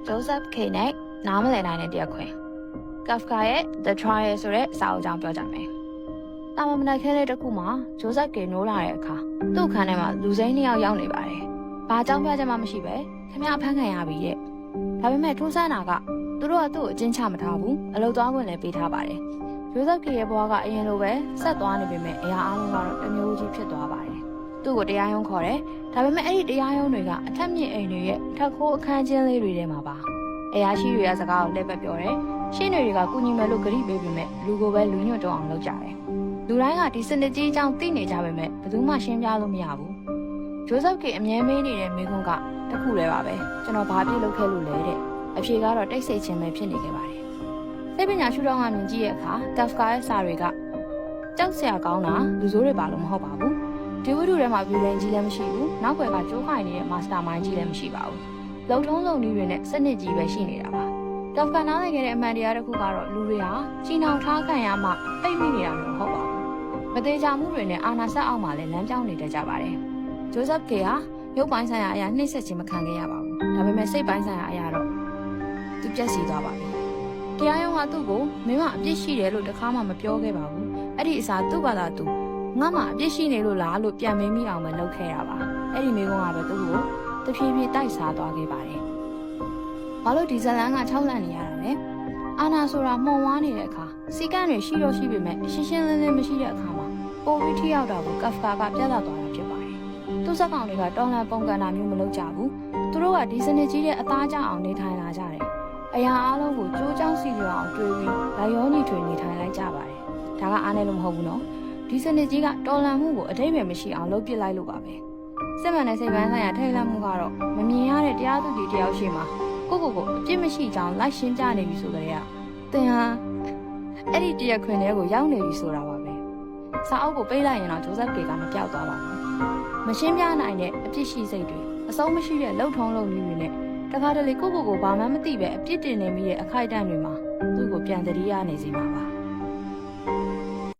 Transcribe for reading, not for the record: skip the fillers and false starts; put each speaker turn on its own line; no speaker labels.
Joseph K နဲ့နားမလည်နိုင်တဲ့တရားခွင် Kafka ရဲ့ The Trial ဆိုတဲ့စာအုပ်ကြောင့်ပြောကြမယ်။တာမန်မနက်ခင်းလေးတစ်ခုမှာ Joseph K နိုးလာတဲ့အခါသူ့ခန်းထဲမှာလူစိမ်း2ယောက်ရောက်နေပါတယ်။ဘာကြောင့်ပြချက်မှမရှိပဲခင်ဗျားဖမ်းခံရပြီတဲ့။ဒါပေမဲ့ထူးဆန်းတာကသူတို့ကသူ့ကိုအကျဉ်းချမထားဘူး။အလုပ်သွားခွင့်လည်းပေးထားပါတယ်။ Joseph K ရဲ့ဘဝကအရင်လိုပဲဆက်သွားနေပေမဲ့အရာအလုံးကတော့တစ်မျိုးကြီးဖြစ်သွားပါတယ်။သူ့ကိုတရားရုံးခေါ်တယ်။ဒါပေမဲ့အဲ့ဒီတရားရုံးတွေကအထက်မြင့်အိမ်တွေရဲ့ထက်ခိုးအခန်းချင်းလေးတွေထဲမှာပါ။အရာရှိတွေကစကားကိုလက်ပတ်ပြောတယ်။ရှင်းတွေကကုညီမယ်လို့ဂရုပေးပေမဲ့လူကိုပဲလူညွတ်တော့အောင်လုပ်ကြတယ်။လူတိုင်းကဒီစနစ်ကြီးအကြောင်းသိနေကြပေမဲ့ဘယ်သူမှရှင်းပြလို့မရဘူး။ Joseph K အမြဲမေးနေတဲ့မိကွန်းကတခုတည်းပါပဲ။ကျွန်တော်ဘာဖြစ်လုပ်ခဲ့လို့လဲတဲ့အဖြေကတော့တိတ်ဆိတ်ခြင်းပဲဖြစ်နေခဲ့ပါတယ်။စိတ်ပညာရှုထောင့်ကမြင်ကြည့်တဲ့အခါ Kafka ရဲ့စာတွေကကြောက်စရာကောင်းတာလူဆိုးတွေပါလို့မဟုတ်ပါဘူး။ဒီဝိတုထဲမှာဗီလန်ကြီးလည်းမရှိဘူး။နောက်ွယ်ကကြိုးခိုင်နေတဲ့ Mastermind ကြီးလည်းမရှိပါဘူး။လုံထုံးလုံနည်းတွေနဲ့စနစ်ကြီးပဲရှိနေတာပါ။ Kafka နားလည်ခဲ့တဲ့အမှန်တရားတစ်ခုကတော့လူတွေဟာကြီးနှောင်ထားခံရမှပိတ်မိနေတာမျိုးမဟုတ်ပါဘူး။မသေးချာမှုတွေနဲ့အာဏာဆက်အောက်မှာလည်းလမ်းပြောင်းနေတတ်ကြပါတယ်။ Joseph K ဟာရုပ်ပိုင်းဆိုင်ရာအရာနှိမ့်ဆက်ခြင်းမခံခဲ့ရပါဘူး။ဒါပေမဲ့စိတ်ပိုင်းဆိုင်ရာအရာတော့သူပြည့်စည်သွားပါပြီ။တရားရုံးကသူ့ကိုမင်းမအပြစ်ရှိတယ်လို့တခါမှမပြောခဲ့ပါဘူး။အဲ့ဒီအစားသူ့ဘာသာသူငါမှအပြစ်ရှိနေလို့လားလို့ပြန်မေးမိအောင်ပဲလုပ်ခဲ့တာပါ။အဲ့ဒီမိကုန်းကပဲသူ့ကိုတဖြည်းဖြည်းတိုက်စားသွားခဲ့ပါတယ်။ဘာလို့ဒီဇလန်ကထောက်လန့်နေရတာလဲ။အာနာဆိုတာမှုံဝါးနေတဲ့အခါစီကန်းတွေရှိတော့ရှိပေမဲ့ရှင်းရှင်းလင်းလင်းမရှိတဲ့အခါမှာပိုပြီးထိရောက်တာကို Kafka ကပြသသွားတာဖြစ်ပါတယ်။သူ့စက်ကောင်တွေကတော်လန်ပုံကန်တာမျိုးမလုပ်ကြဘူး။သူတို့ကဒီစနစ်ကြီးတဲ့အသားကျအောင်နေထိုင်လာကြတယ်။အရာအလုံးကိုကြိုးကြောင်းစီပြောအောင်တွေးပြီးလာရောညီထွေနေထိုင်လိုက်ကြပါတယ်။ဒါကအားနဲ့လို့မဟုတ်ဘူးနော်။ဒီစနစ်ကြီးကတော်လန်မှုကိုအတိတ်ပဲမရှိအောင်လုပ်ပစ်လိုက်လို့ပါပဲ။စစ်မှန်တဲ့စိတ်ပိုင်းဆိုင်ရာထိတ်လန့်မှုကတော့မမြင်ရတဲ့တရားသူကြီးတယောက်ရှိမှာကိုအပြစ်မရှိကြောင်းလိုက်ရှင်းပြနေပြီဆိုကြတဲ့သင်ဟာအဲ့ဒီတရားခွင်တွေကိုရောက်နေပြီဆိုတာပါပဲ။စာအုပ်ကိုပိတ်လိုက်ရင်တော့ Joseph K ကမပြောက်သွားပါဘူး။မရှင်းပြနိုင်တဲ့အပြစ်ရှိစိတ်တွေအဆုံးမရှိတဲ့လှုပ်ထုံးလုပ်နည်းတွေနဲ့တခါတလေကိုဘာမှမသိပဲအပြစ်တင်နေမိတဲ့အခိုက်အတန့်တွေမှာသူ့ကိုပြန်တတိယနေစေမှာပါ။